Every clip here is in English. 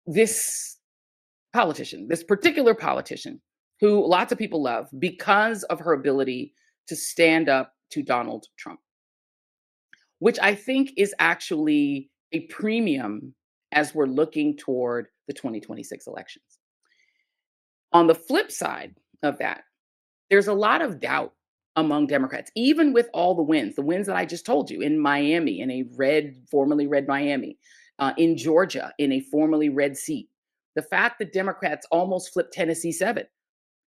this politician, this particular politician, who lots of people love because of her ability to stand up to Donald Trump, which I think is actually a premium as we're looking toward the 2026 elections. On the flip side of that, there's a lot of doubt among Democrats, even with all the wins that I just told you in Miami, in a formerly red Miami, in Georgia, in a formerly red seat. The fact that Democrats almost flipped Tennessee 7.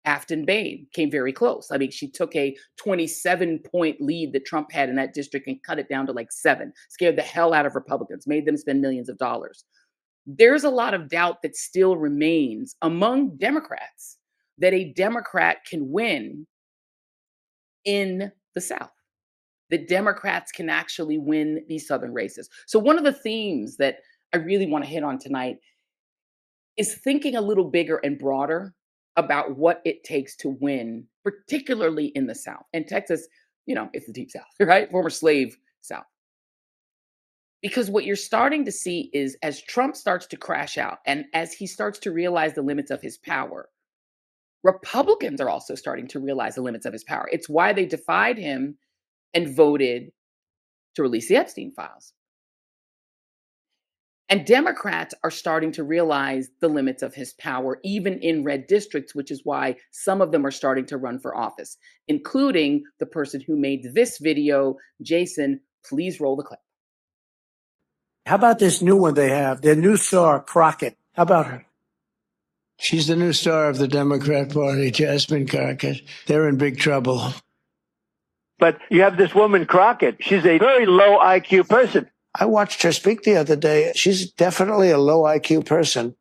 Afton Bain came very close. I mean, she took a 27-point lead that Trump had in that district and cut it down to like 7, scared the hell out of Republicans, made them spend millions of dollars. There's a lot of doubt that still remains among Democrats that a Democrat can win in the South, that Democrats can actually win these Southern races. So one of the themes that I really want to hit on tonight is thinking a little bigger and broader about what it takes to win, particularly in the South. And Texas, it's the deep South, right? Former slave South. Because what you're starting to see is as Trump starts to crash out and as he starts to realize the limits of his power, Republicans are also starting to realize the limits of his power. It's why they defied him and voted to release the Epstein files. And Democrats are starting to realize the limits of his power, even in red districts, which is why some of them are starting to run for office, including the person who made this video. Jason, please roll the clip. How about this new one they have, their new star, Crockett? How about her? She's the new star of the Democrat Party, Jasmine Crockett. They're in big trouble. But you have this woman, Crockett. She's a very low IQ person. I watched her speak the other day. She's definitely a low IQ person.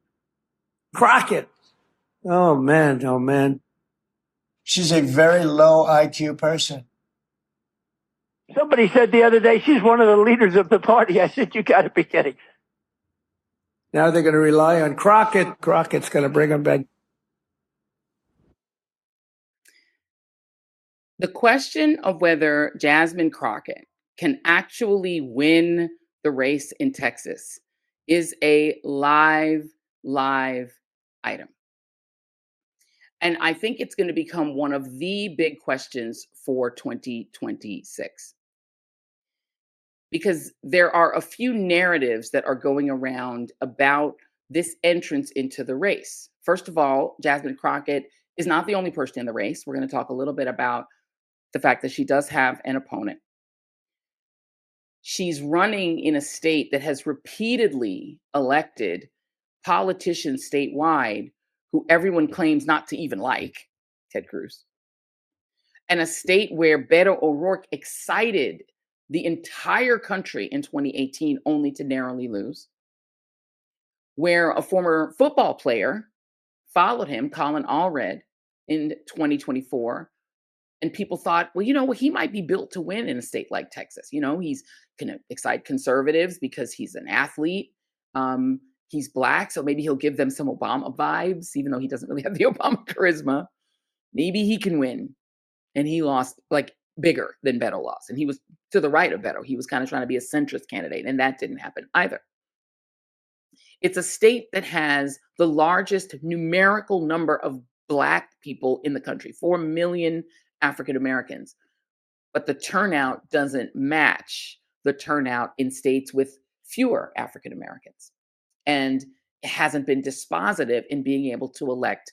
Crockett. Oh, man. Oh, man. She's a very low IQ person. Somebody said the other day, she's one of the leaders of the party. I said, you got to be kidding. Now they're going to rely on Crockett. Crockett's going to bring them back. The question of whether Jasmine Crockett can actually win the race in Texas is a live item. And I think it's going to become one of the big questions for 2026. Because there are a few narratives that are going around about this entrance into the race. First of all, Jasmine Crockett is not the only person in the race. We're going to talk a little bit about the fact that she does have an opponent. She's running in a state that has repeatedly elected politicians statewide who everyone claims not to even like, Ted Cruz. And a state where Beto O'Rourke excited the entire country in 2018 only to narrowly lose. Where a former football player followed him, Colin Allred, in 2024. And people thought, well, he might be built to win in a state like Texas. He's going to excite conservatives because he's an athlete. He's Black, so maybe he'll give them some Obama vibes, even though he doesn't really have the Obama charisma. Maybe he can win. And he lost bigger than Beto lost. And he was to the right of Beto. He was kind of trying to be a centrist candidate, and that didn't happen either. It's a state that has the largest numerical number of Black people in the country, 4 million African Americans. But the turnout doesn't match the turnout in states with fewer African Americans. And it hasn't been dispositive in being able to elect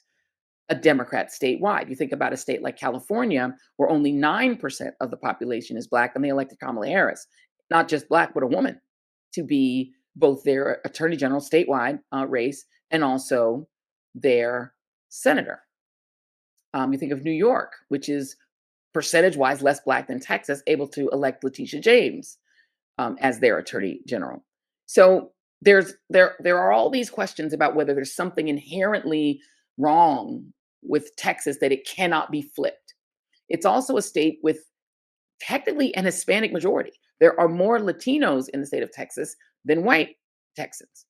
a Democrat statewide. You think about a state like California, where only 9% of the population is Black, and they elected Kamala Harris, not just Black, but a woman, to be both their attorney general statewide race and also their senator. You think of New York, which is percentage-wise less Black than Texas, able to elect Letitia James as their attorney general. So there are all these questions about whether there's something inherently wrong with Texas that it cannot be flipped. It's also a state with technically an Hispanic majority. There are more Latinos in the state of Texas than white Texans.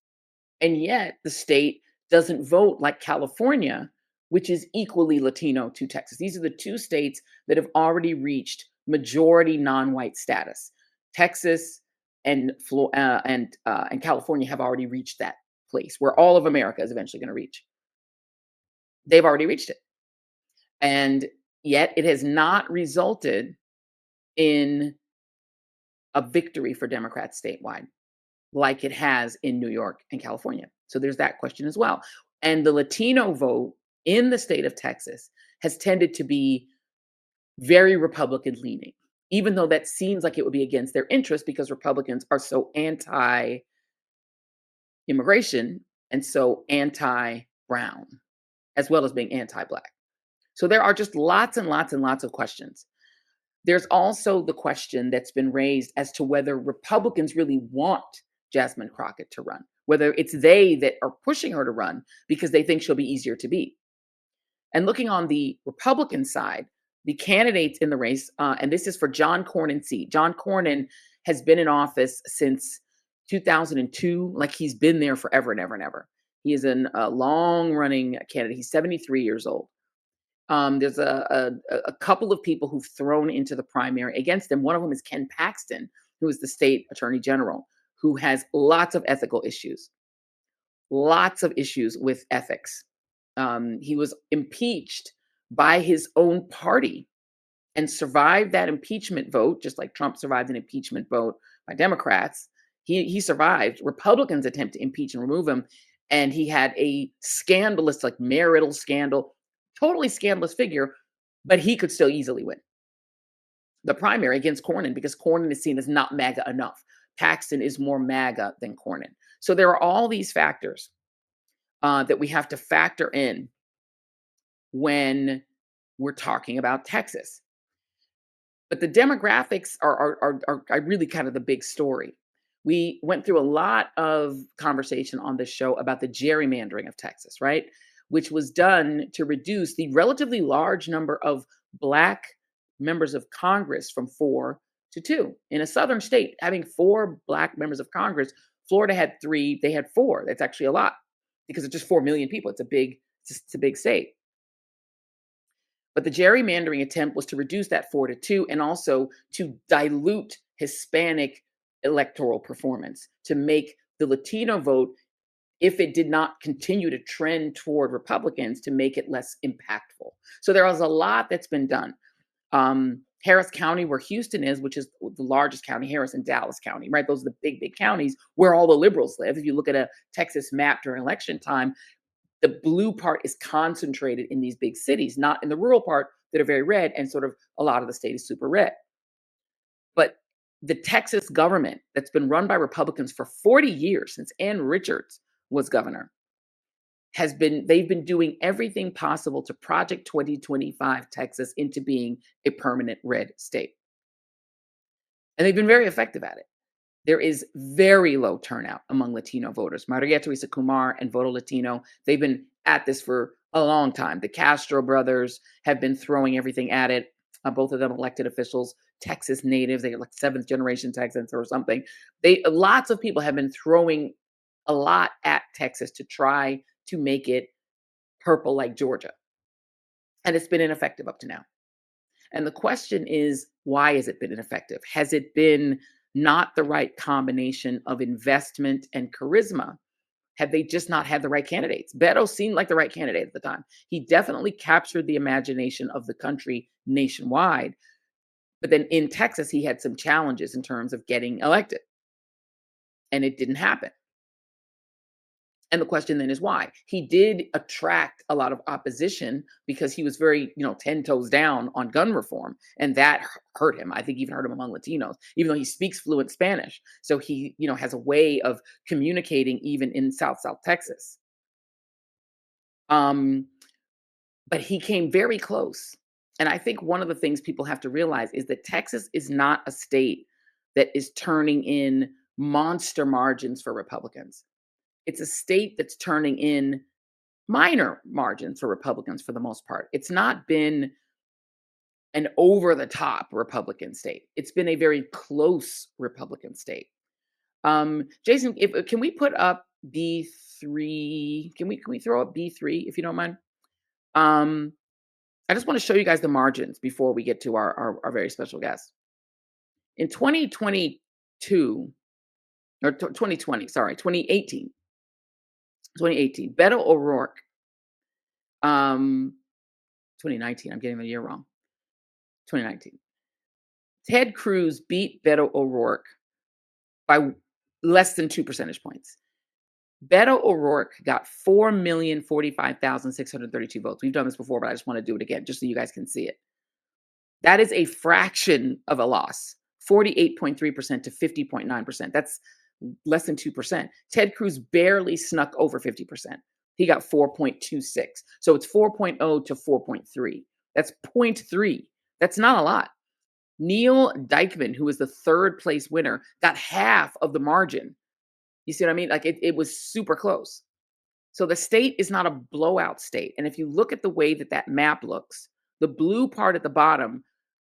And yet the state doesn't vote like California, which is equally Latino to Texas. These are the two states that have already reached majority non-white status. Texas and California have already reached that place where all of America is eventually going to reach. They've already reached it. And yet it has not resulted in a victory for Democrats statewide like it has in New York and California. So there's that question as well. And the Latino vote in the state of Texas has tended to be very Republican leaning, even though that seems like it would be against their interest because Republicans are so anti-immigration and so anti-brown, as well as being anti-Black. So there are just lots and lots and lots of questions. There's also the question that's been raised as to whether Republicans really want Jasmine Crockett to run, whether it's they that are pushing her to run because they think she'll be easier to beat. And looking on the Republican side, the candidates in the race, and this is for John Cornyn's seat. John Cornyn has been in office since 2002, like he's been there forever and ever and ever. He is a long-running candidate. He's 73 years old. There's a couple of people who've thrown into the primary against him. One of them is Ken Paxton, who is the state attorney general, who has lots of ethical issues, lots of issues with ethics. He was impeached by his own party and survived that impeachment vote, just like Trump survived an impeachment vote by Democrats. He survived Republicans' attempt to impeach and remove him. And he had a scandalous, like marital scandal, totally scandalous figure, but he could still easily win the primary against Cornyn because Cornyn is seen as not MAGA enough. Paxton is more MAGA than Cornyn. So there are all these factors that we have to factor in when we're talking about Texas. But the demographics are really kind of the big story. We went through a lot of conversation on this show about the gerrymandering of Texas, right? Which was done to reduce the relatively large number of Black members of Congress from 4 to 2. In a southern state, having 4 Black members of Congress, Florida had 3, they had 4. That's actually a lot because it's just 4 million people. It's a big state. But the gerrymandering attempt was to reduce that 4 to 2 and also to dilute Hispanic electoral performance, to make the Latino vote, if it did not continue to trend toward Republicans, to make it less impactful. So there was a lot that's been done. Harris County, where Houston is, which is the largest county, Harris and Dallas County, right? Those are the big, big counties where all the liberals live. If you look at a Texas map during election time, the blue part is concentrated in these big cities, not in the rural part that are very red, and sort of a lot of the state is super red. But the Texas government that's been run by Republicans for 40 years, since Ann Richards was governor, they've been doing everything possible to Project 2025 Texas into being a permanent red state. And they've been very effective at it. There is very low turnout among Latino voters. Maria Teresa Kumar and Voto Latino, they've been at this for a long time. The Castro brothers have been throwing everything at it. Both of them elected officials, Texas natives. They are like 7th generation Texans or something. Lots of people have been throwing a lot at Texas to try to make it purple like Georgia. And it's been ineffective up to now. And the question is, why has it been ineffective? Has it been not the right combination of investment and charisma? Have they just not had the right candidates? Beto seemed like the right candidate at the time. He definitely captured the imagination of the country nationwide. But then in Texas, he had some challenges in terms of getting elected. And it didn't happen. And the question then is why? He did attract a lot of opposition because he was very, 10 toes down on gun reform. And that hurt him. I think even hurt him among Latinos, even though he speaks fluent Spanish. So he, has a way of communicating even in South Texas. But he came very close. And I think one of the things people have to realize is that Texas is not a state that is turning in monster margins for Republicans. It's a state that's turning in minor margins for Republicans for the most part. It's not been an over-the-top Republican state. It's been a very close Republican state. Jason, can we put up B3? Can we throw up B3 if you don't mind? I just want to show you guys the margins before we get to our very special guest. In 2018, 2018. Beto O'Rourke. 2019. I'm getting the year wrong. 2019. Ted Cruz beat Beto O'Rourke by less than 2 percentage points. Beto O'Rourke got 4,045,632 votes. We've done this before, but I just want to do it again, just so you guys can see it. That is a fraction of a loss, 48.3% to 50.9%. That's less than 2%. Ted Cruz barely snuck over 50%. He got 4.26. So it's 4.0 to 4.3. That's 0.3. That's not a lot. Neil Dykeman, who was the third place winner, got half of the margin. You see what I mean? Like it was super close. So the state is not a blowout state. And if you look at the way that that map looks, the blue part at the bottom,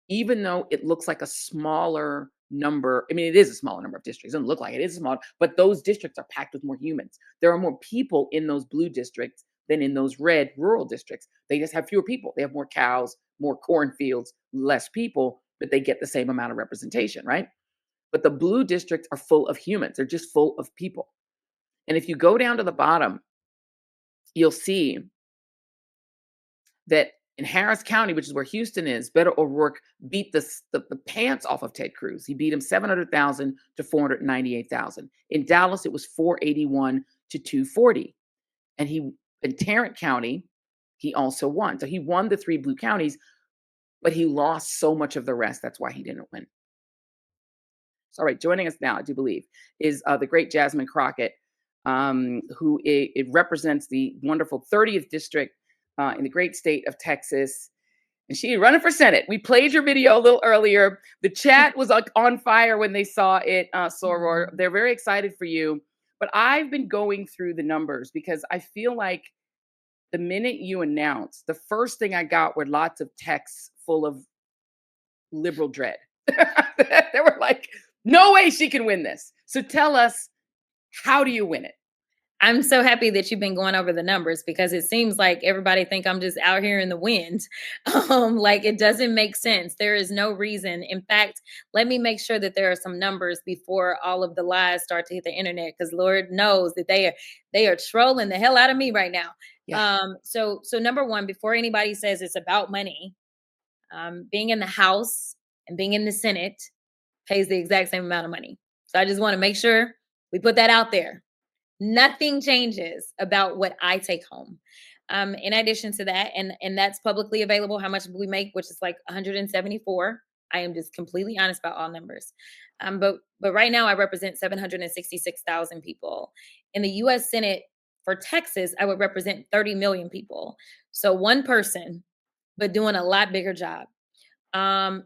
even though it looks like a smaller number, I mean, it is a smaller number of districts. It doesn't look like it is small, but those districts are packed with more humans. There are more people in those blue districts than in those red rural districts. They just have fewer people. They have more cows, more cornfields, less people, but they get the same amount of representation, right? But the blue districts are full of humans. They're just full of people. And if you go down to the bottom, you'll see that in Harris County, which is where Houston is, Beto O'Rourke beat the pants off of Ted Cruz. He beat him 700,000 to 498,000. In Dallas, it was 481 to 240. And in Tarrant County, he also won. So he won the 3 blue counties, but he lost so much of the rest. That's why he didn't win. So, all right, joining us now, I do believe, is the great Jasmine Crockett, who it represents the wonderful 30th district in the great state of Texas. And she running for Senate. We played your video a little earlier. The chat was on fire when they saw it, Soror. They're very excited for you. But I've been going through the numbers because I feel like the minute you announced, the first thing I got were lots of texts full of liberal dread. They were like, no way she can win this. So tell us, how do you win it? I'm so happy that you've been going over the numbers because it seems like everybody think I'm just out here in the wind. Like it doesn't make sense. There is no reason. In fact, let me make sure that there are some numbers before all of the lies start to hit the internet, because Lord knows that they are trolling the hell out of me right now. Yeah. So number one, before anybody says it's about money, being in the House and being in the Senate pays the exact same amount of money. So I just want to make sure we put that out there. Nothing changes about what I take home. In addition to that, and that's publicly available, how much we make, which is like 174. I am just completely honest about all numbers. But right now I represent 766,000 people. In the US Senate for Texas, I would represent 30 million people. So one person, but doing a lot bigger job.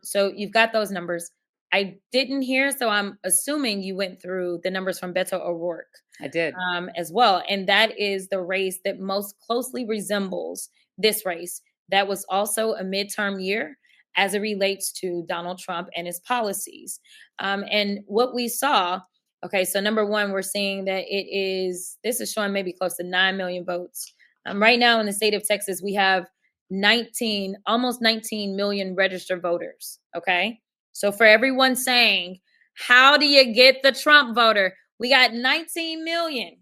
So you've got those numbers. I didn't hear, so I'm assuming you went through the numbers from Beto O'Rourke. I did. As well. And that is the race that most closely resembles this race. That was also a midterm year as it relates to Donald Trump and his policies. And what we saw, okay, so number one, we're seeing that this is showing maybe close to 9 million votes. Right now in the state of Texas, we have almost 19 million registered voters, okay? So for everyone saying, how do you get the Trump voter? We got 19 million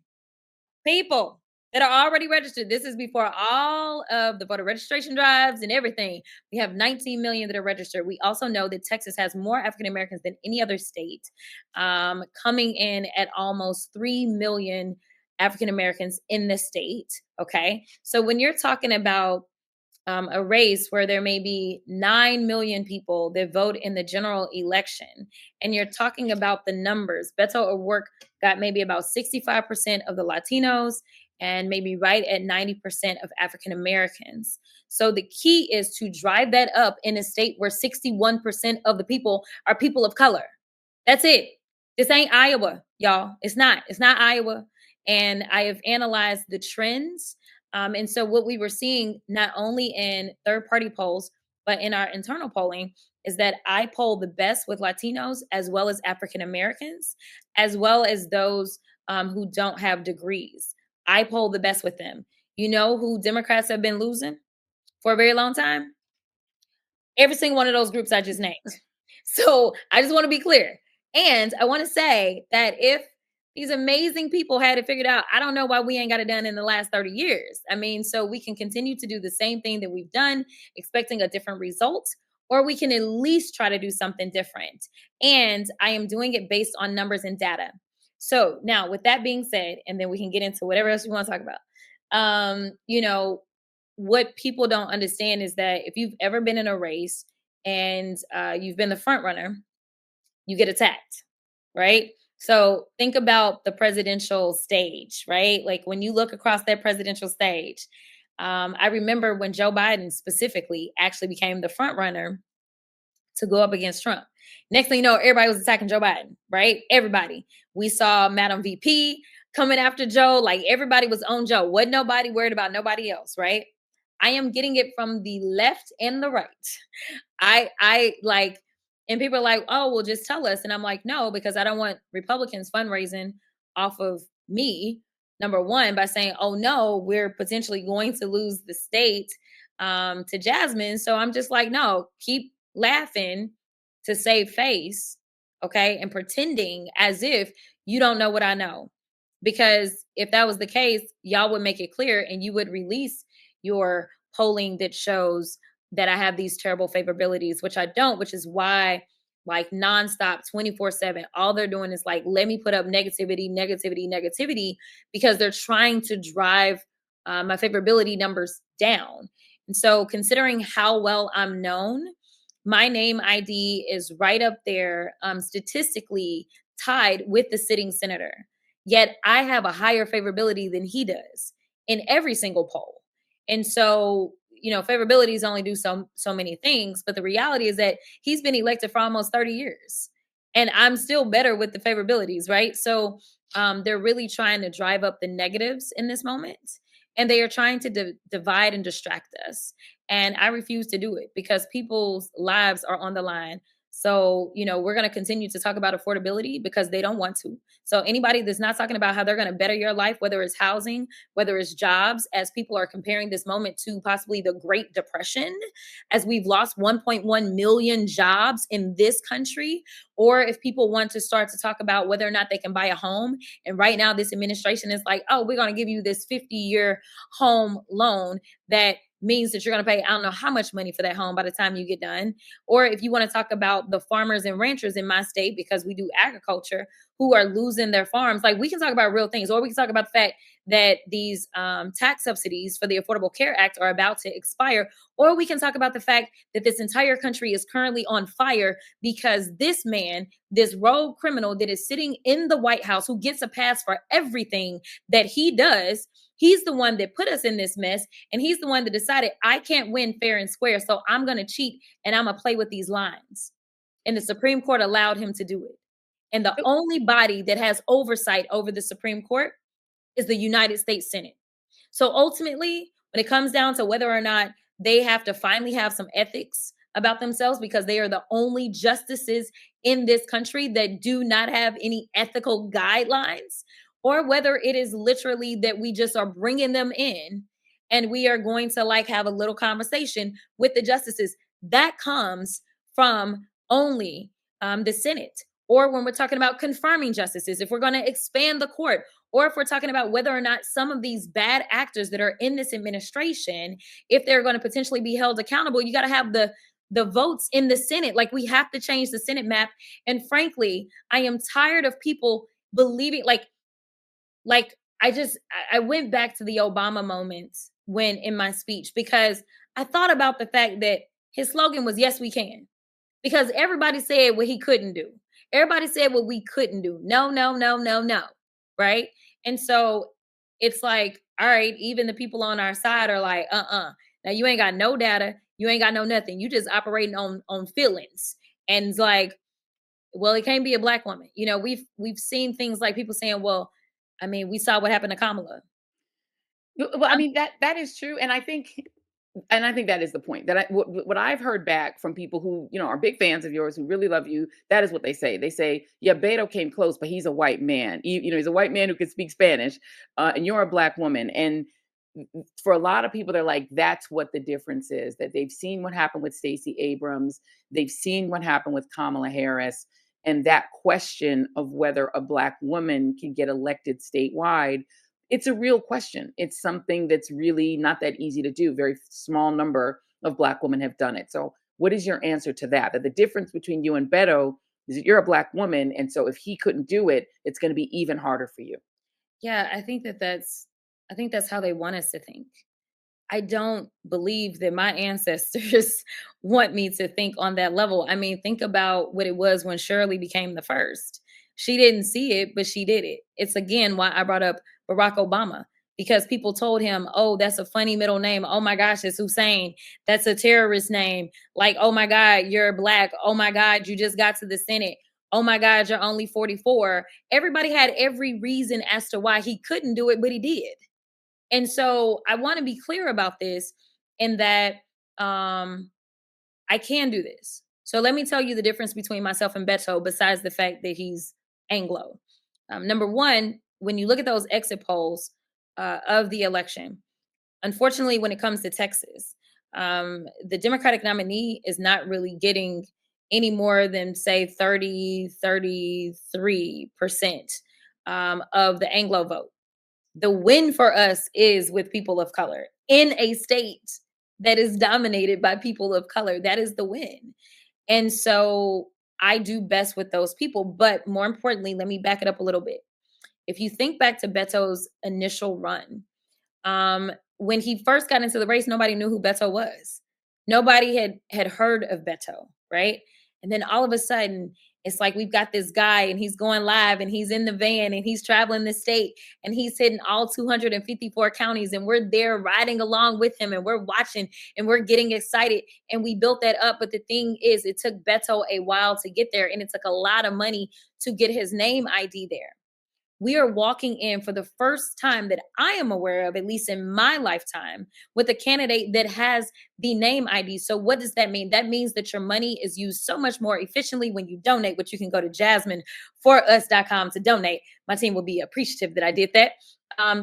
people that are already registered. This is before all of the voter registration drives and everything. We have 19 million that are registered. We also know that Texas has more African Americans than any other state, coming in at almost 3 million African Americans in the state. Okay. So when you're talking about a race where there may be 9 million people that vote in the general election, and you're talking about the numbers, Beto O'Rourke got maybe about 65% of the Latinos and maybe right at 90% of African Americans. So the key is to drive that up in a state where 61% of the people are people of color. That's it. This ain't Iowa, y'all. It's not Iowa. And I have analyzed the trends. And so what we were seeing, not only in third-party polls, but in our internal polling, is that I poll the best with Latinos as well as African Americans, as well as those who don't have degrees. I poll the best with them. You know who Democrats have been losing for a very long time? Every single one of those groups I just named. So I just want to be clear. And I want to say that if These amazing people had it figured out. I don't know why we ain't got it done in the last 30 years. I mean, so we can continue to do the same thing that we've done, expecting a different result, or we can at least try to do something different. And I am doing it based on numbers and data. So now, with that being said, and then we can get into whatever else you want to talk about. You know, what people don't understand is that if you've ever been in a race and you've been the front runner, you get attacked, right? So think about the presidential stage, right? Like when you look across that presidential stage, I remember when Joe Biden specifically actually became the front runner to go up against Trump. Next thing you know, everybody was attacking Joe Biden, right? Everybody. We saw Madam VP coming after Joe. Like everybody was on Joe. Wasn't nobody worried about nobody else, right? I am getting it from the left and the right. I like, and people are like, oh, well, just tell us. And I'm like, no, because I don't want Republicans fundraising off of me. Number one, by saying, oh no, we're potentially going to lose the state to Jasmine. So I'm just like, no, keep laughing to save face, okay, and pretending as if you don't know what I know. Because if that was the case, y'all would make it clear and you would release your polling that shows that I have these terrible favorabilities, which I don't, which is why, like nonstop 24/7, all they're doing is like, let me put up negativity, negativity, negativity, because they're trying to drive my favorability numbers down. And so, considering how well I'm known, my name ID is right up there, statistically tied with the sitting senator. Yet I have a higher favorability than he does in every single poll. And so, you know, favorabilities only do so many things, but the reality is that he's been elected for almost 30 years. And I'm still better with the favorabilities, right? So they're really trying to drive up the negatives in this moment. And they are trying to divide and distract us. And I refuse to do it because people's lives are on the line. So, you know, we're going to continue to talk about affordability because they don't want to. So anybody that's not talking about how they're going to better your life, whether it's housing, whether it's jobs, as people are comparing this moment to possibly the Great Depression, as we've lost 1.1 million jobs in this country, or if people want to start to talk about whether or not they can buy a home. And right now this administration is like, oh, we're going to give you this 50-year home loan that means that you're going to pay, I don't know how much money for that home by the time you get done. Or if you want to talk about the farmers and ranchers in my state, because we do agriculture, who are losing their farms, like we can talk about real things. Or we can talk about the fact that these tax subsidies for the Affordable Care Act are about to expire. Or we can talk about the fact that this entire country is currently on fire because this man, this rogue criminal that is sitting in the White House, who gets a pass for everything that he does, he's the one that put us in this mess. And he's the one that decided I can't win fair and square. So I'm going to cheat and I'm going to play with these lines. And the Supreme Court allowed him to do it. And the only body that has oversight over the Supreme Court is the United States Senate. So ultimately, when it comes down to whether or not they have to finally have some ethics about themselves, because they are the only justices in this country that do not have any ethical guidelines, or whether it is literally that we just are bringing them in and we are going to like have a little conversation with the justices, that comes from only the Senate. Or when we're talking about confirming justices, if we're going to expand the court, or if we're talking about whether or not some of these bad actors that are in this administration, if they're going to potentially be held accountable, you got to have the votes in the Senate. Like we have to change the Senate map. And frankly, I am tired of people believing like I went back to the Obama moment when in my speech, because I thought about the fact that his slogan was, yes, we can, because everybody said what he couldn't do. Everybody said what we couldn't do. No, no, no, no, no. Right. And so it's like, all right, even the people on our side are like, now you ain't got no data. You ain't got no nothing. You just operating on feelings. And it's like, well, it can't be a Black woman. You know, we've seen things like people saying, well, I mean, we saw what happened to Kamala. Well, I mean, that is true. And I think that is the point, that what I've heard back from people who, you know, are big fans of yours, who really love you. That is what they say. They say, yeah, Beto came close, but he's a white man. You know, he's a white man who can speak Spanish, and you're a Black woman. And for a lot of people, they're like, that's what the difference is, that they've seen what happened with Stacey Abrams. They've seen what happened with Kamala Harris. And that question of whether a Black woman can get elected statewide, it's a real question. It's something that's really not that easy to do. Very small number of Black women have done it. So what is your answer to that? That the difference between you and Beto is that you're a Black woman. And so if he couldn't do it, it's going to be even harder for you. Yeah, I think that's how they want us to think. I don't believe that my ancestors want me to think on that level. I mean, think about what it was when Shirley became the first. She didn't see it, but she did it. It's again why I brought up Barack Obama, because people told him, oh, that's a funny middle name. Oh my gosh, it's Hussein. That's a terrorist name. Like, oh my God, you're Black. Oh my God, you just got to the Senate. Oh my God, you're only 44. Everybody had every reason as to why he couldn't do it, but he did. And so I want to be clear about this, in that I can do this. So let me tell you the difference between myself and Beto, besides the fact that he's Anglo. Number one, when you look at those exit polls of the election, unfortunately, when it comes to Texas, the Democratic nominee is not really getting any more than, say, 33% of the Anglo vote. The win for us is with people of color in a state that is dominated by people of color. That is the win. And so I do best with those people. But more importantly, let me back it up a little bit. If you think back to Beto's initial run, when he first got into the race, nobody knew who Beto was. Nobody had heard of Beto, right? And then all of a sudden, it's like we've got this guy and he's going live and he's in the van and he's traveling the state and he's hitting all 254 counties, and we're there riding along with him and we're watching and we're getting excited, and we built that up. But the thing is, it took Beto a while to get there, and it took a lot of money to get his name ID there. We are walking in for the first time that I am aware of, at least in my lifetime, with a candidate that has the name ID. So what does that mean? That means that your money is used so much more efficiently when you donate, which you can go to jasmineforus.com to donate. My team will be appreciative that I did that,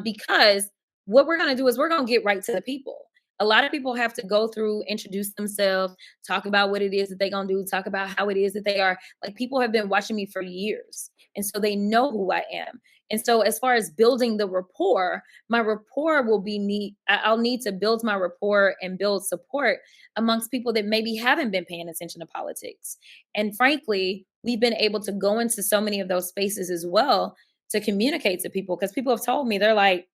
because what we're going to do is we're going to get right to the people. A lot of people have to go through, introduce themselves, talk about what it is that they're going to do, talk about how it is that they are. Like, people have been watching me for years, and so they know who I am. And so as far as building the rapport, my rapport will be I'll need to build my rapport and build support amongst people that maybe haven't been paying attention to politics. And frankly, we've been able to go into so many of those spaces as well to communicate to people, because people have told me, they're like,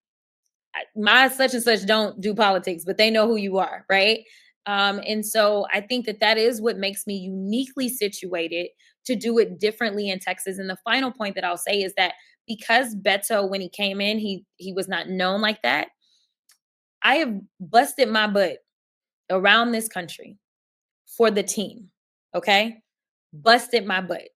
my such and such don't do politics, but they know who you are, right? And so I think that that is what makes me uniquely situated to do it differently in Texas. And the final point that I'll say is that because Beto, when he came in, he was not known like that. I have busted my butt around this country for the team, okay? Busted my butt.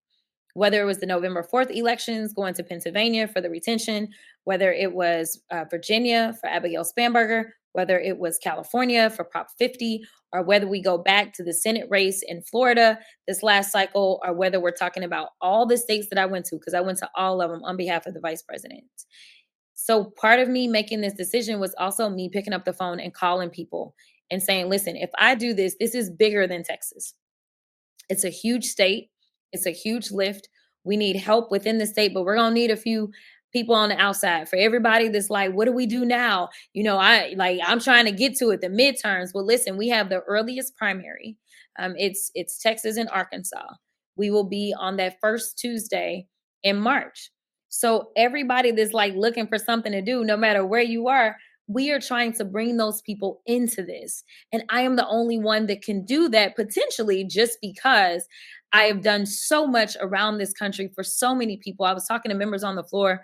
Whether it was the November 4th elections, going to Pennsylvania for the retention, whether it was Virginia for Abigail Spanberger, whether it was California for Prop 50, or whether we go back to the Senate race in Florida this last cycle, or whether we're talking about all the states that I went to, because I went to all of them on behalf of the vice president. So part of me making this decision was also me picking up the phone and calling people and saying, listen, if I do this, this is bigger than Texas. It's a huge state. It's a huge lift. We need help within the state, but we're going to need a few people on the outside. For everybody that's like, what do we do now? You know, I'm trying to get to it, the midterms. Well, listen, we have the earliest primary. It's Texas and Arkansas. We will be on that first Tuesday in March. So everybody that's like looking for something to do, no matter where you are, we are trying to bring those people into this. And I am the only one that can do that, potentially, just because I have done so much around this country for so many people. I was talking to members on the floor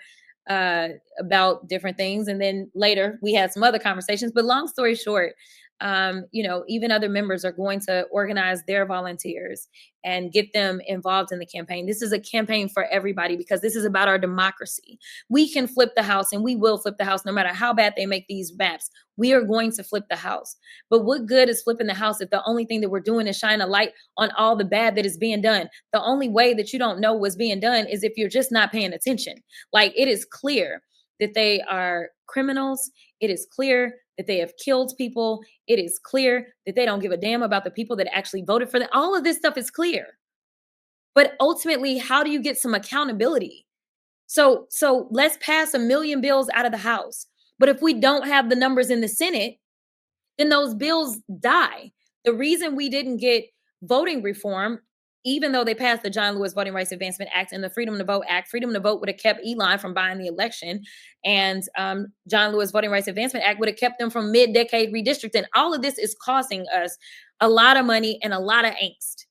about different things. And then later we had some other conversations, but long story short, even other members are going to organize their volunteers and get them involved in the campaign. This is a campaign for everybody, because this is about our democracy. We can flip the House, and we will flip the House no matter how bad they make these maps. We are going to flip the House. But what good is flipping the House if the only thing that we're doing is shine a light on all the bad that is being done? The only way that you don't know what's being done is if you're just not paying attention. Like, it is clear that they are criminals. It is clear that they have killed people. It is clear that they don't give a damn about the people that actually voted for them. All of this stuff is clear. But ultimately, how do you get some accountability? So let's pass 1,000,000 bills out of the House. But if we don't have the numbers in the Senate, then those bills die. The reason we didn't get voting reform, even though they passed the John Lewis Voting Rights Advancement Act and the Freedom to Vote Act, Freedom to Vote would have kept Elon from buying the election, and John Lewis Voting Rights Advancement Act would have kept them from mid-decade redistricting. All of this is costing us a lot of money and a lot of angst,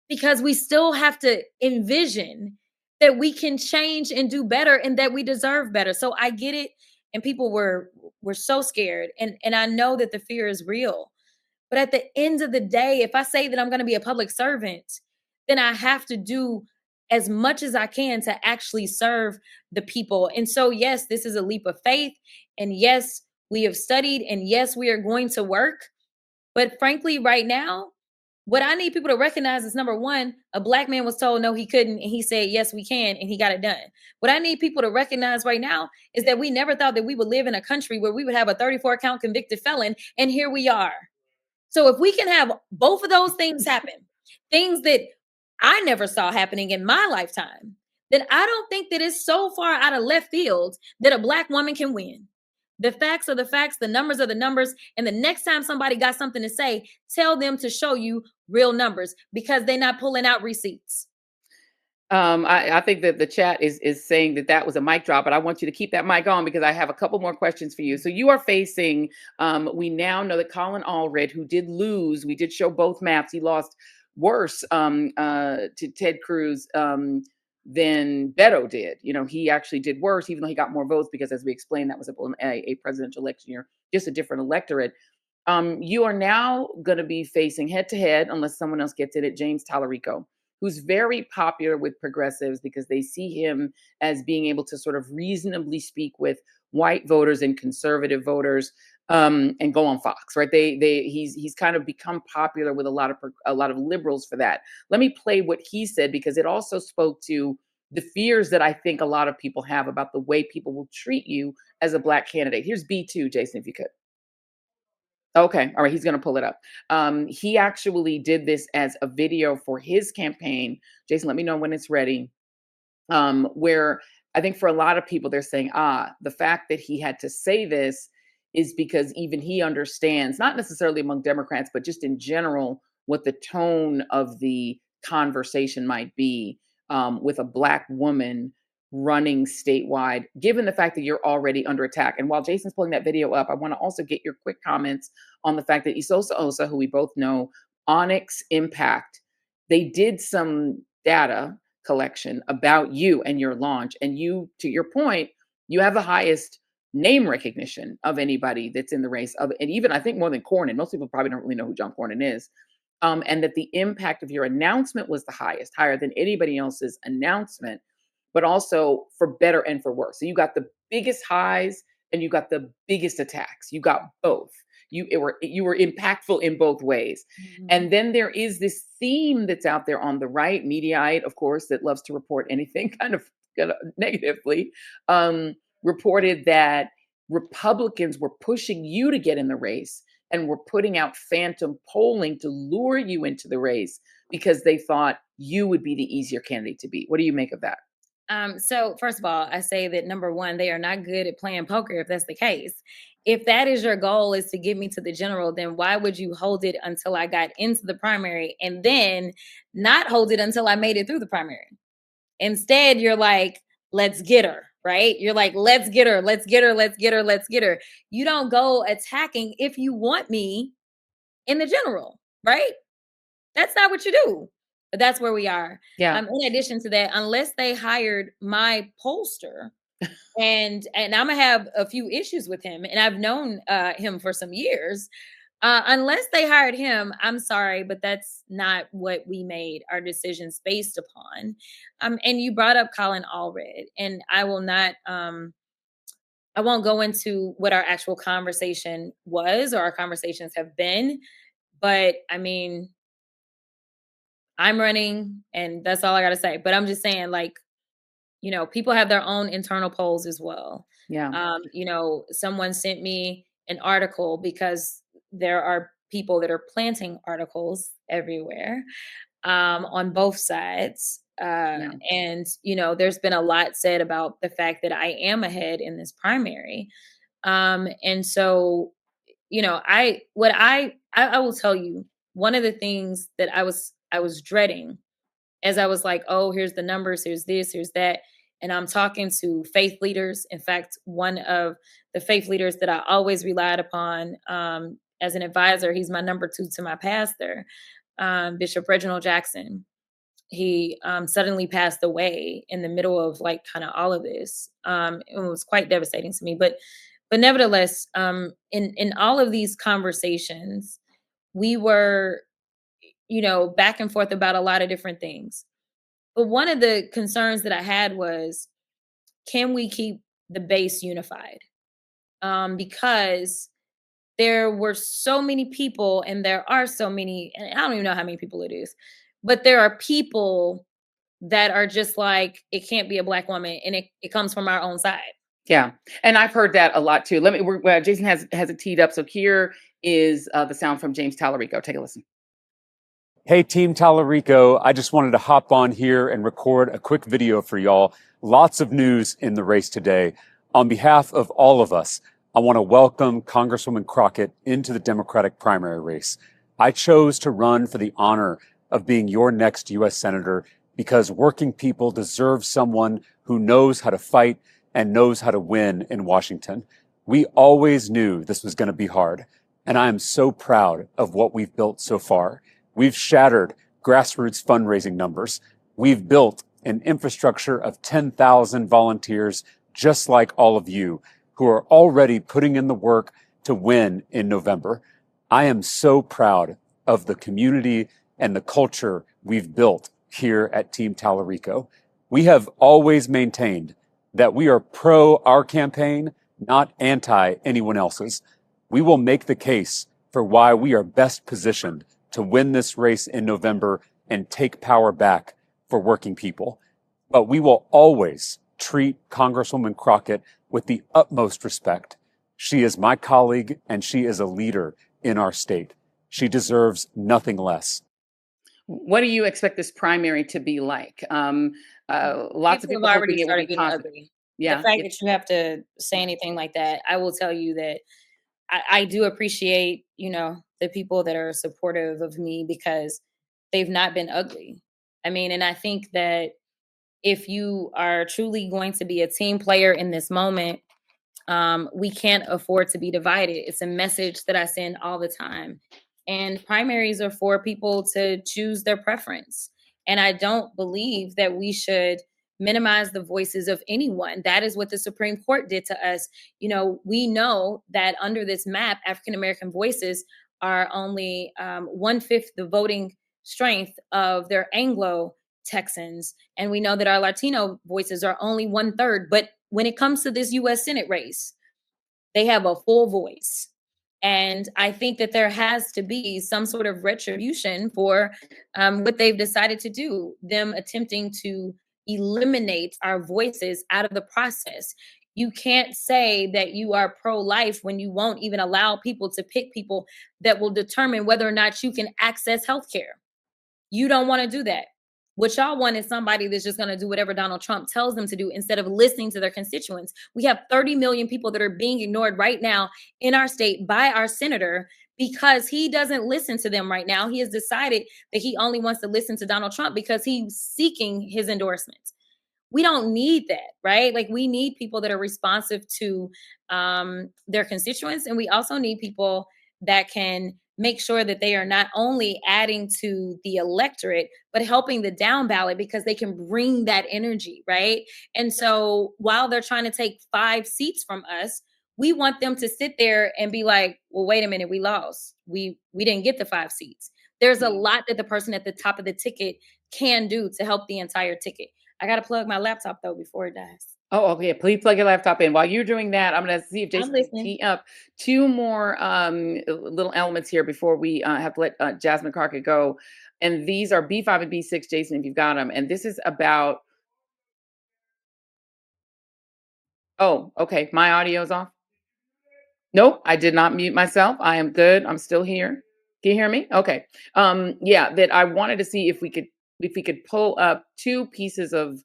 because we still have to envision that we can change and do better and that we deserve better. So I get it. And people were so scared. And I know that the fear is real. But at the end of the day, if I say that I'm going to be a public servant, then I have to do as much as I can to actually serve the people. And so, yes, this is a leap of faith. And yes, we have studied. And yes, we are going to work. But frankly, right now, what I need people to recognize is, number one, a Black man was told no, he couldn't, and he said, yes, we can, and he got it done. What I need people to recognize right now is that we never thought that we would live in a country where we would have a 34-count convicted felon, and here we are. So if we can have both of those things happen, things that I never saw happening in my lifetime, then I don't think that it's so far out of left field that a Black woman can win. The facts are the facts, the numbers are the numbers. And the next time somebody got something to say, tell them to show you real numbers, because they're not pulling out receipts. I think that the chat is saying that that was a mic drop, but I want you to keep that mic on because I have a couple more questions for you. So you are facing, we now know that Colin Allred, who did lose, we did show both maps, he lost worse to Ted Cruz than Beto did. You know, he actually did worse, even though he got more votes, because as we explained, that was a presidential election year, just a different electorate. You are now going to be facing head to head, unless someone else gets it, James Talarico, who's very popular with progressives because they see him as being able to sort of reasonably speak with white voters and conservative voters, and go on Fox, right? He's kind of become popular with a lot of liberals for that. Let me play what he said, because it also spoke to the fears that I think a lot of people have about the way people will treat you as a Black candidate. Here's B2, Jason, if you could. Okay. All right. He's going to pull it up. He actually did this as a video for his campaign. Jason, let me know when it's ready. Where I think for a lot of people, they're saying, the fact that he had to say this is because even he understands, not necessarily among Democrats, but just in general, what the tone of the conversation might be with a Black woman running statewide, given the fact that you're already under attack. And while Jason's pulling that video up, I want to also get your quick comments on the fact that Isosa Osa, who we both know, Onyx Impact, they did some data collection about you and your launch. And you, to your point, you have the highest name recognition of anybody that's in the race, and even I think more than Cornyn. Most people probably don't really know who John Cornyn is. And that the impact of your announcement was the highest, higher than anybody else's announcement, but also for better and for worse. So you got the biggest highs and you got the biggest attacks. You got both. You were impactful in both ways. Mm-hmm. And then there is this theme that's out there on the right, Mediaite, of course, that loves to report anything kind of negatively, reported that Republicans were pushing you to get in the race and were putting out phantom polling to lure you into the race because they thought you would be the easier candidate to beat. What do you make of that? So first of all, I say that number one, they are not good at playing poker if that's the case. If that is your goal, is to get me to the general, then why would you hold it until I got into the primary and then not hold it until I made it through the primary? Instead, you're like, let's get her, right? You're like, let's get her, let's get her, let's get her, let's get her. You don't go attacking if you want me in the general, right? That's not what you do. But that's where we are. Yeah. In addition to that, unless they hired my pollster, and I'm gonna have a few issues with him, and I've known him for some years. Unless they hired him, I'm sorry, but that's not what we made our decisions based upon. And you brought up Colin Allred, and I will not. I won't go into what our actual conversation was or our conversations have been, but I mean, I'm running and that's all I got to say. But I'm just saying, like, you know, people have their own internal polls as well. Yeah. You know, someone sent me an article because there are people that are planting articles everywhere. on both sides. Yeah. And, there's been a lot said about the fact that I am ahead in this primary. And so, I will tell you, one of the things that I was dreading as I was like, oh, here's the numbers, here's this, here's that. And I'm talking to faith leaders. In fact, one of the faith leaders that I always relied upon as an advisor, he's my number 2 to my pastor, Bishop Reginald Jackson. He suddenly passed away in the middle of like kind of all of this. It was quite devastating to me. But nevertheless, in all of these conversations, we were, back and forth about a lot of different things. But one of the concerns that I had was, can we keep the base unified? Because there were so many people, and there are so many, and I don't even know how many people it is, but there are people that are just like, it can't be a Black woman, and it comes from our own side. Yeah, and I've heard that a lot too. Jason has it teed up. So here is the sound from James Talarico. Take a listen. Hey, Team Talarico. I just wanted to hop on here and record a quick video for y'all. Lots of news in the race today. On behalf of all of us, I want to welcome Congresswoman Crockett into the Democratic primary race. I chose to run for the honor of being your next U.S. Senator because working people deserve someone who knows how to fight and knows how to win in Washington. We always knew this was going to be hard, and I am so proud of what we've built so far. We've shattered grassroots fundraising numbers. We've built an infrastructure of 10,000 volunteers, just like all of you, who are already putting in the work to win in November. I am so proud of the community and the culture we've built here at Team Talarico. We have always maintained that we are pro our campaign, not anti anyone else's. We will make the case for why we are best positioned to win this race in November and take power back for working people. But we will always treat Congresswoman Crockett with the utmost respect. She is my colleague and she is a leader in our state. She deserves nothing less. What do you expect this primary to be like? Lots of people have already hoping it will started be getting positive. ugly. Yeah. The fact that you have to say anything like that, I will tell you that I do appreciate, the people that are supportive of me because they've not been ugly. I mean, and I think that if you are truly going to be a team player in this moment, we can't afford to be divided. It's a message that I send all the time. And primaries are for people to choose their preference. And I don't believe that we should minimize the voices of anyone. That is what the Supreme Court did to us. We know that under this map, African American voices are only 1/5 the voting strength of their Anglo Texans. And we know that our Latino voices are only 1/3. But when it comes to this US Senate race, they have a full voice. And I think that there has to be some sort of retribution for what they've decided to do, them attempting to eliminate our voices out of the process. You can't say that you are pro-life when you won't even allow people to pick people that will determine whether or not you can access healthcare. You don't want to do that. What y'all want is somebody that's just going to do whatever Donald Trump tells them to do instead of listening to their constituents. We have 30 million people that are being ignored right now in our state by our senator because he doesn't listen to them right now. He has decided that he only wants to listen to Donald Trump because he's seeking his endorsements. We don't need that, right? Like, we need people that are responsive to their constituents. And we also need people that can make sure that they are not only adding to the electorate, but helping the down ballot because they can bring that energy, right? And so while they're trying to take 5 seats from us, we want them to sit there and be like, well, wait a minute, we lost. We didn't get the 5 seats. There's a lot that the person at the top of the ticket can do to help the entire ticket. I got to plug my laptop though before it dies. Oh, okay. Please plug your laptop in. While you're doing that, I'm going to see if Jason can tee up 2 more little elements here before we have to let Jasmine Crockett go. And these are B5 and B6, Jason, if you've got them. And this is about. Oh, okay. My audio's off. Nope, I did not mute myself. I am good. I'm still here. Can you hear me? Okay. Yeah, that I wanted to see if we could pull up two pieces of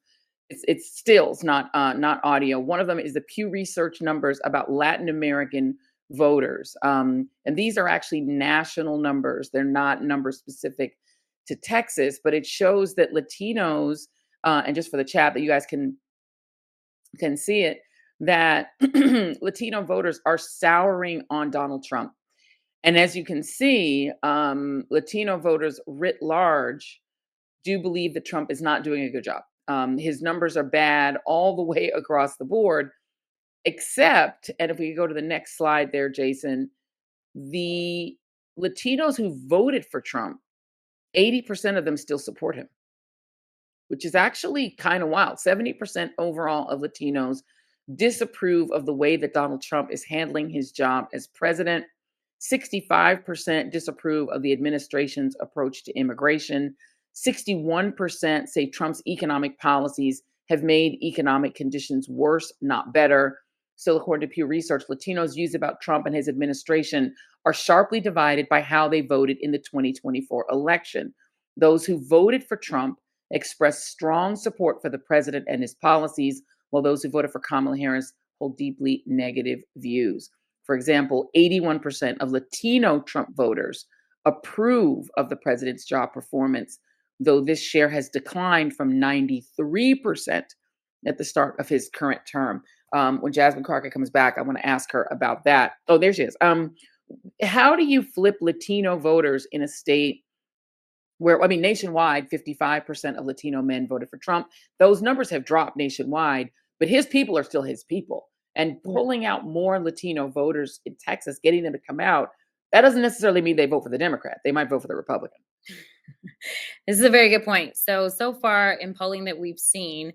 it's stills, not audio. One of them is the Pew Research numbers about Latin American voters, and these are actually national numbers. They're not numbers specific to Texas, but it shows that Latinos, and just for the chat that you guys can see it, that Latino voters are souring on Donald Trump. And as you can see, Latino voters writ large do believe that Trump is not doing a good job. His numbers are bad all the way across the board, except, and if we go to the next slide there, Jason, the Latinos who voted for Trump, 80% of them still support him, which is actually kind of wild. 70% overall of Latinos disapprove of the way that Donald Trump is handling his job as president. 65% disapprove of the administration's approach to immigration. 61% say Trump's economic policies have made economic conditions worse, not better. Still, according to Pew Research, Latinos' views about Trump and his administration are sharply divided by how they voted in the 2024 election. Those who voted for Trump expressed strong support for the president and his policies, while those who voted for Kamala Harris hold deeply negative views. For example, 81% of Latino Trump voters approve of the president's job performance, though this share has declined from 93% at the start of his current term. When Jasmine Crockett comes back, I want to ask her about that. Oh, there she is. How do you flip Latino voters in a state where, I mean, nationwide, 55% of Latino men voted for Trump? Those numbers have dropped nationwide, but his people are still his people. And pulling out more Latino voters in Texas, getting them to come out, that doesn't necessarily mean they vote for the Democrat. They might vote for the Republican. This is a very good point. So far in polling that we've seen,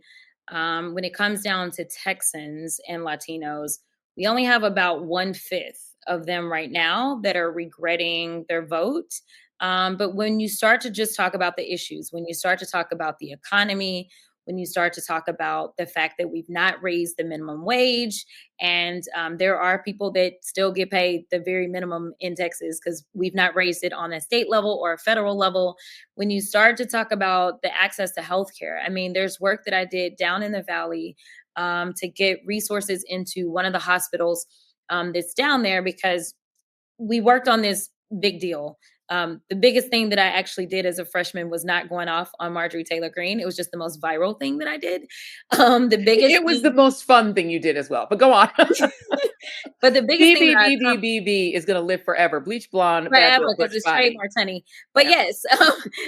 when it comes down to Texans and Latinos, we only have about 1/5 of them right now that are regretting their vote. But when you start to just talk about the issues, when you start to talk about the economy, when you start to talk about the fact that we've not raised the minimum wage, and there are people that still get paid the very minimum in Texas because we've not raised it on a state level or a federal level. When you start to talk about the access to healthcare, I mean, there's work that I did down in the Valley to get resources into one of the hospitals that's down there because we worked on this big deal. The biggest thing that I actually did as a freshman was not going off on Marjorie Taylor Greene. It was just the most viral thing that I did. The biggest It was the most fun thing you did as well, but go on. but the biggest thing that BBBBBB is going to live forever. Bleach blonde, bad forever girl, because butch it's body. trademark, honey. But Yeah. yes,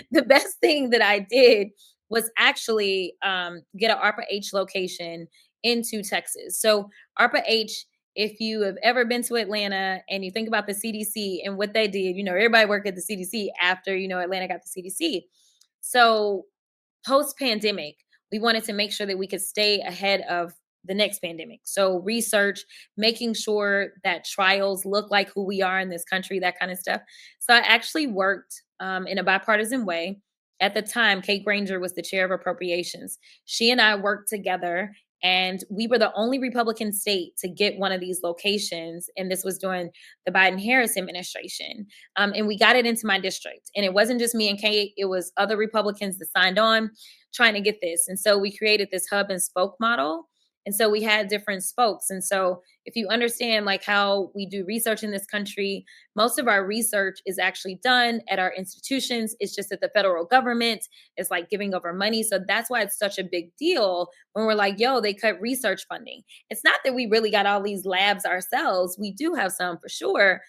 the best thing that I did was actually get an ARPA H location into Texas. So ARPA H, if you have ever been to Atlanta and you think about the CDC and what they did, you know, everybody worked at the CDC after, you know, Atlanta got the CDC. So post-pandemic, we wanted to make sure that we could stay ahead of the next pandemic. So research, making sure that trials look like who we are in this country, that kind of stuff. So I actually worked in a bipartisan way. At the time, Kate Granger was the chair of appropriations. She and I worked together, and we were the only Republican state to get one of these locations. And this was during the Biden-Harris administration. And we got it into my district. And it wasn't just me and Kate, it was other Republicans that signed on trying to get this. And so we created this hub and spoke model. And so we had different spokes. And so if you understand like how we do research in this country, most of our research is actually done at our institutions. It's just that the federal government is like giving over money. So that's why it's such a big deal when we're like, yo, they cut research funding. It's not that we really got all these labs ourselves. We do have some for sure.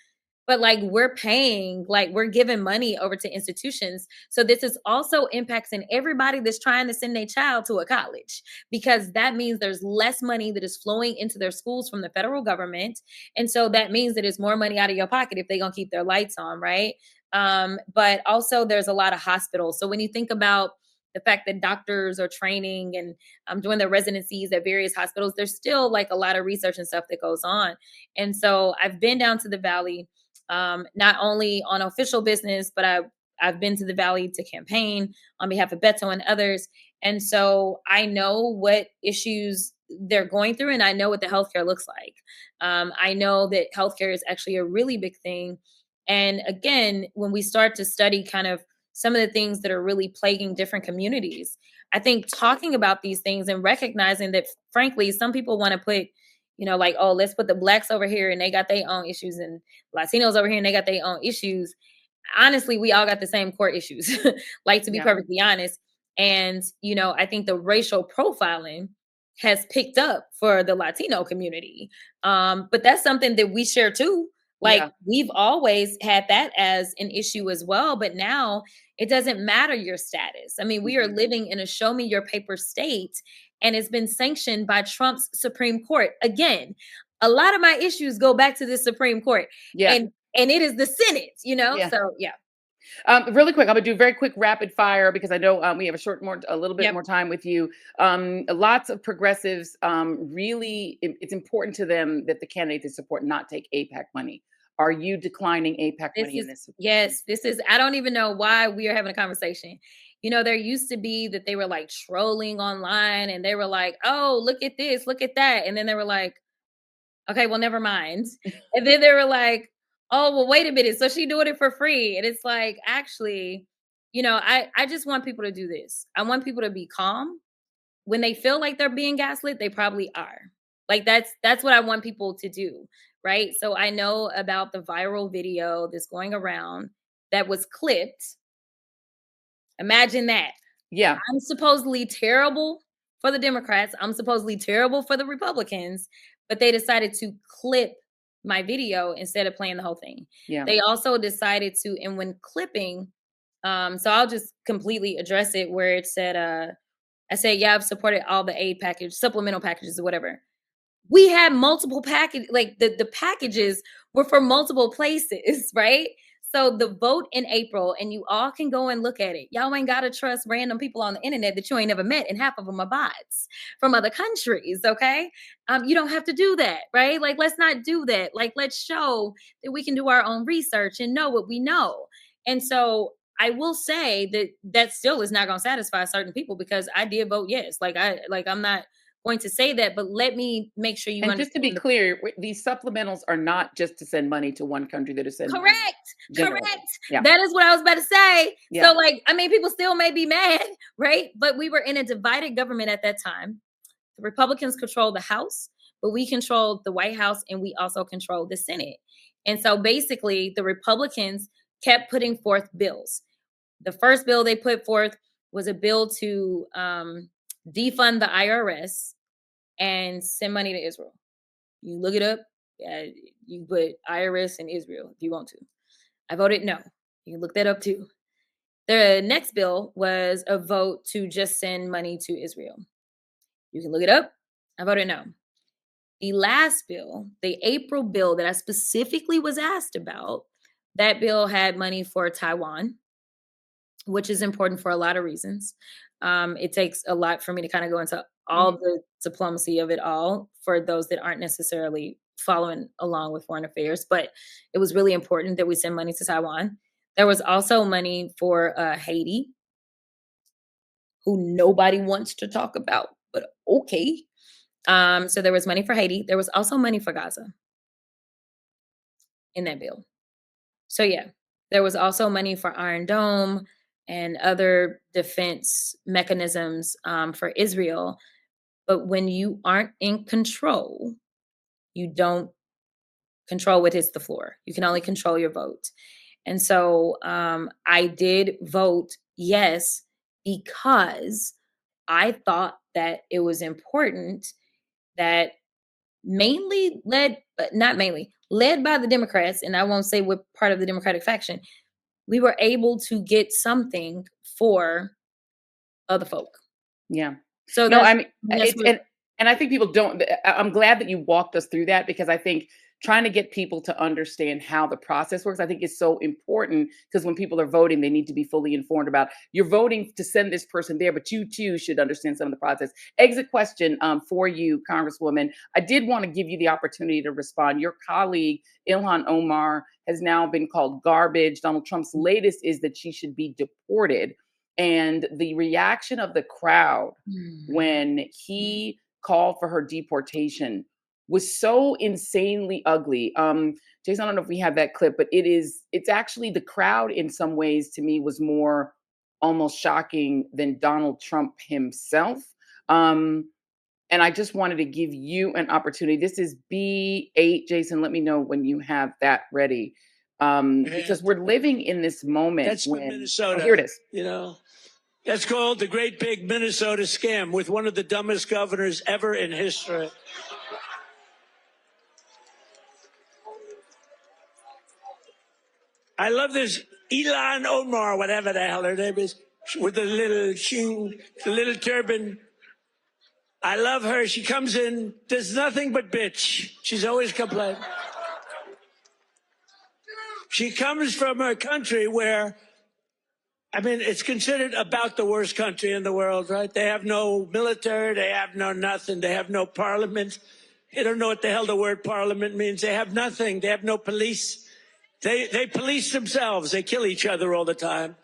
But like we're paying, like we're giving money over to institutions. So this is also impacting everybody that's trying to send their child to a college, because that means there's less money that is flowing into their schools from the federal government. And so that means that it's more money out of your pocket if they're going to keep their lights on, right? But also there's a lot of hospitals. So when you think about the fact that doctors are training and doing their residencies at various hospitals, there's still like a lot of research and stuff that goes on. And so I've been down to the Valley, not only on official business, but I've been to the Valley to campaign on behalf of Beto and others. And so I know what issues they're going through, and I know what the healthcare looks like. I know that healthcare is actually a really big thing. And again, when we start to study kind of some of the things that are really plaguing different communities, I think talking about these things and recognizing that, frankly, some people want to put, like, oh, let's put the Blacks over here and they got their own issues, and Latinos over here and they got their own issues. Honestly, we all got the same core issues, like, to be Yeah. perfectly honest. And, I think the racial profiling has picked up for the Latino community. But that's something that we share too. Like, Yeah. we've always had that as an issue as well, but now it doesn't matter your status. I mean, we are living in a show me your paper state, and it's been sanctioned by Trump's Supreme Court. Again, a lot of my issues go back to the Supreme Court. Yeah. And it is the Senate, Yeah. So yeah. Really quick, I'm gonna do very quick rapid fire because I know we have a little bit Yep. more time with you. Lots of progressives really, it's important to them that the candidate they support not take AIPAC money. Are you declining AIPAC money in this? Yes, I don't even know why we are having a conversation. There used to be that they were like trolling online and they were like, oh, look at this, look at that. And then they were like, okay, well, never mind. And then they were like, oh, well, wait a minute. So she doing it for free. And it's like, actually, I just want people to do this. I want people to be calm. When they feel like they're being gaslit, they probably are. Like, that's what I want people to do, right? So I know about the viral video that's going around that was clipped. Imagine that. Yeah. I'm supposedly terrible for the Democrats. I'm supposedly terrible for the Republicans, but they decided to clip my video instead of playing the whole thing. Yeah. They also decided to, and when clipping, so I'll just completely address it where it said, I said, yeah, I've supported all the aid package, supplemental packages or whatever. We had multiple packages, like the packages were for multiple places, right? So the vote in April, and you all can go and look at it. Y'all ain't got to trust random people on the internet that you ain't never met, and half of them are bots from other countries, okay? You don't have to do that, right? Like, let's not do that. Like, let's show that we can do our own research and know what we know. And so I will say that still is not going to satisfy certain people, because I did vote yes. I'm not going to say that, but let me make sure you And understand. just to be clear, these supplementals are not just to send money to one country, they're to send money generally. Correct. Yeah. That is what I was about to say. Yeah. So, people still may be mad, right? But we were in a divided government at that time. The Republicans controlled the House, but we controlled the White House, and we also controlled the Senate. And so basically, the Republicans kept putting forth bills. The first bill they put forth was a bill to defund the IRS and send money to Israel. You look it up. You put IRS and Israel if you want to. I voted no. You can look that up too. The next bill was a vote to just send money to Israel. You can look it up. I voted no. The last bill, the April bill that I specifically was asked about, that bill had money for Taiwan, which is important for a lot of reasons. It takes a lot for me to kind of go into all the diplomacy of it all for those that aren't necessarily following along with foreign affairs, but it was really important that we send money to Taiwan. There was also money for Haiti, who nobody wants to talk about, but okay. So there was money for Haiti. There was also money for Gaza in that bill. So yeah, there was also money for Iron Dome and other defense mechanisms for Israel. But when you aren't in control, you don't control what hits the floor. You can only control your vote. And so I did vote yes, because I thought that it was important that led by the Democrats, and I won't say what part of the Democratic faction, we were able to get something for other folk. Yeah. So No, that's, I mean, and I think people don't. I'm glad that you walked us through that, because I think trying to get people to understand how the process works, I think is so important, because when people are voting, they need to be fully informed about, you're voting to send this person there, but you too should understand some of the process. Exit question for you, Congresswoman. I did want to give you the opportunity to respond. Your colleague, Ilhan Omar, has now been called garbage. Donald Trump's latest is that she should be deported. And the reaction of the crowd when he called for her deportation was so insanely ugly. Jason, I don't know if we have that clip, but it's actually, the crowd in some ways to me was more almost shocking than Donald Trump himself. And I just wanted to give you an opportunity. This is B8. Jason, let me know when you have that ready. Because we're living in this moment. That's when Minnesota. Oh, here it is. You know, that's called the great big Minnesota scam with one of the dumbest governors ever in history. I love this Ilhan Omar, whatever the hell her name is, with the little turban. I love her. She comes in, does nothing but bitch. She's always complaining. She comes from a country where, I mean, it's considered about the worst country in the world, right? They have no military. They have no nothing. They have no parliament. They don't know what the hell the word parliament means. They have nothing. They have no police. They police themselves. They kill each other all the time.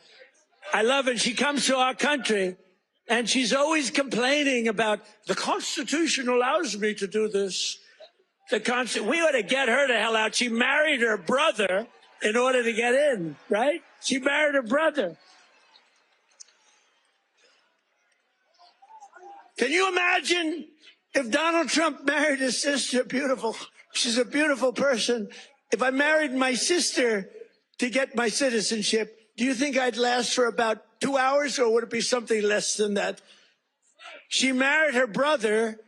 I love it. She comes to our country, and she's always complaining about the Constitution allows me to do this. We ought to get her the hell out. She married her brother in order to get in, right? She married her brother. Can you imagine if Donald Trump married his sister? Beautiful. She's a beautiful person. If I married my sister to get my citizenship, do you think I'd last for about 2 hours, or would it be something less than that? She married her brother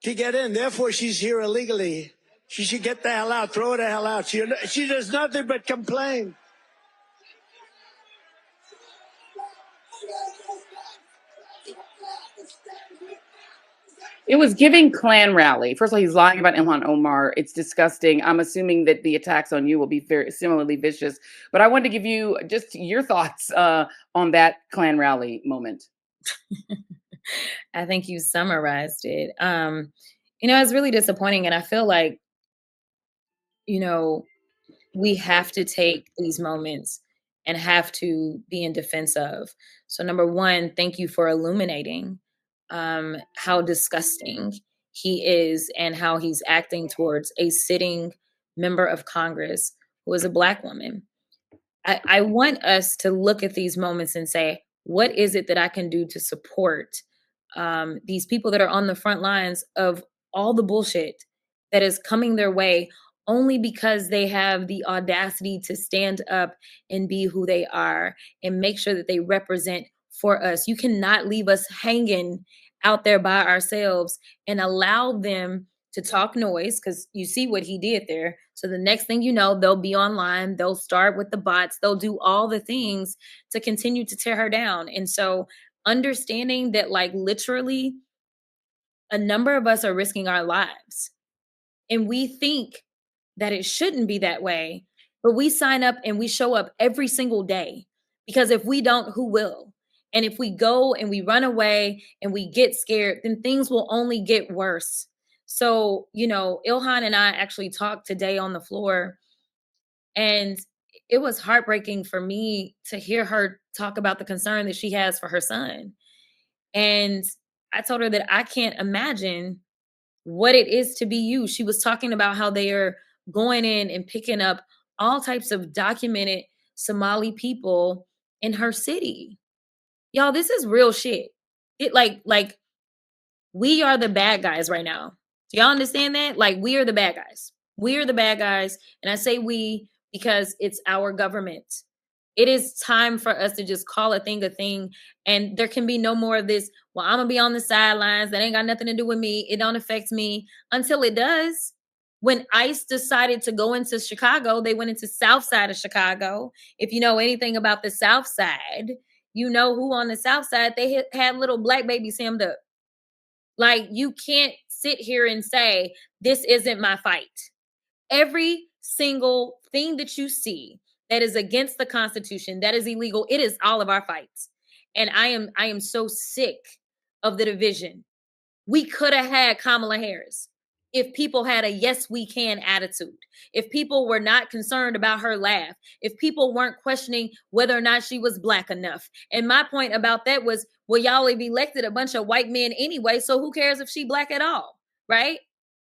to get in. Therefore, she's here illegally. She should get the hell out. Throw her the hell out. She does nothing but complain. It was giving Klan rally. First of all, he's lying about Ilhan Omar. It's disgusting. I'm assuming that the attacks on you will be very similarly vicious. But I wanted to give you just your thoughts on that Klan rally moment. I think you summarized it. It's really disappointing. And I feel like, we have to take these moments and have to be in defense of. So number one, thank you for illuminating how disgusting he is and how he's acting towards a sitting member of Congress who is a Black woman. I want us to look at these moments and say, what is it that I can do to support these people that are on the front lines of all the bullshit that is coming their way only because they have the audacity to stand up and be who they are and make sure that they represent for us. You cannot leave us hanging out there by ourselves and allow them to talk noise, because you see what he did there. So the next thing you know, they'll be online, they'll start with the bots, they'll do all the things to continue to tear her down. And so understanding that, like, literally a number of us are risking our lives, and we think that it shouldn't be that way, but we sign up and we show up every single day, because if we don't, who will? And if we go and we run away and we get scared, then things will only get worse. So, Ilhan and I actually talked today on the floor, and it was heartbreaking for me to hear her talk about the concern that she has for her son. And I told her that I can't imagine what it is to be you. She was talking about how they are going in and picking up all types of documented Somali people in her city. Y'all, this is real shit. It like we are the bad guys right now. Do y'all understand that? Like, we are the bad guys. We are the bad guys. And I say we because it's our government. It is time for us to just call a thing. And there can be no more of this, well, I'm going to be on the sidelines. That ain't got nothing to do with me. It don't affect me, until it does. When ICE decided to go into Chicago, they went into South Side of Chicago. If you know anything about the South Side, you know who on the South Side, they had little Black babies hemmed up. Like, you can't sit here and say, this isn't my fight. Every single thing that you see that is against the Constitution, that is illegal, it is all of our fights. And I am so sick of the division. We could have had Kamala Harris if people had a yes, we can attitude. If people were not concerned about her laugh. If people weren't questioning whether or not she was Black enough. And my point about that was, well, y'all have elected a bunch of white men anyway, so who cares if she Black at all, right?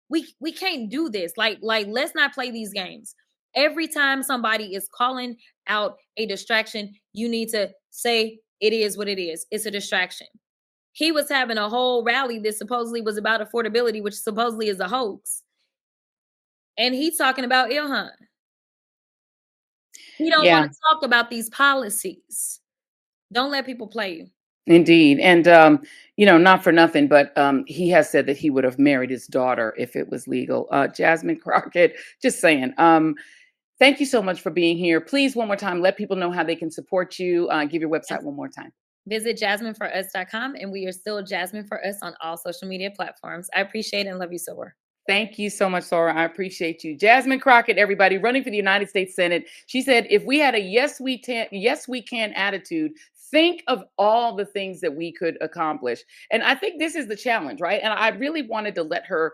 We can't do this. Like let's not play these games. Every time somebody is calling out a distraction, you need to say it is what it is. It's a distraction. He was having a whole rally that supposedly was about affordability, which supposedly is a hoax. And he's talking about Ilhan. He don't want to talk about these policies. Don't let people play you. Indeed. And, not for nothing, but he has said that he would have married his daughter if it was legal. Jasmine Crockett, just saying. Thank you so much for being here. Please, one more time, let people know how they can support you. Give your website one more time. Visit JasmineForUs.com, and we are still Jasmine for Us on all social media platforms. I appreciate and love you, Sora. Thank you so much, Sora. I appreciate you. Jasmine Crockett, everybody, running for the United States Senate. She said, if we had a yes, we can attitude, think of all the things that we could accomplish. And I think this is the challenge, right? And I really wanted to let her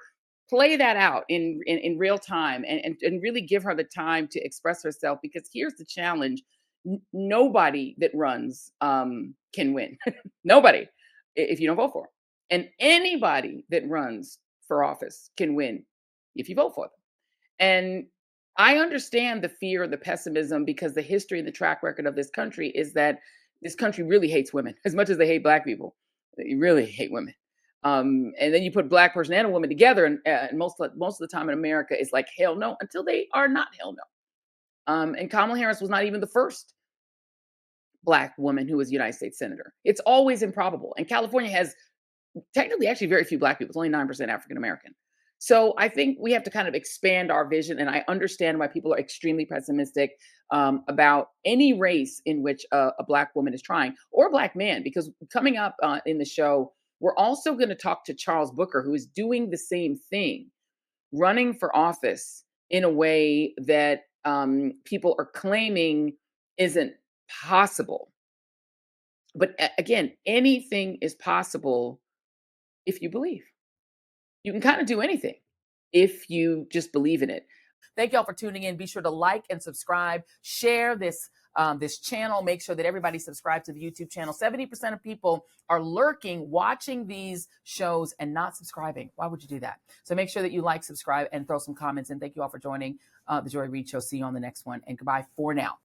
play that out in real time and really give her the time to express herself, because here's the challenge. Nobody that runs can win. Nobody, if you don't vote for them. And anybody that runs for office can win if you vote for them. And I understand the fear, the pessimism, because the history and the track record of this country is that this country really hates women as much as they hate Black people. They really hate women. And then you put Black person and a woman together, and most of the time in America, it's like hell no, until they are not hell no. And Kamala Harris was not even the first Black woman who was United States Senator. It's always improbable. And California has technically actually very few Black people. It's only 9% African American. So I think we have to kind of expand our vision. And I understand why people are extremely pessimistic about any race in which a Black woman is trying, or a Black man, because coming up in the show, we're also going to talk to Charles Booker, who is doing the same thing, running for office in a way that people are claiming isn't possible. But again, anything is possible if you believe. You can kind of do anything if you just believe in it. Thank y'all for tuning in. Be sure to like and subscribe, share this channel. Make sure that everybody subscribes to the YouTube channel. 70% of people are lurking, watching these shows and not subscribing. Why would you do that? So make sure that you like, subscribe, and throw some comments in. Thank you all for joining the Joy Reid Show. See you on the next one, and goodbye for now.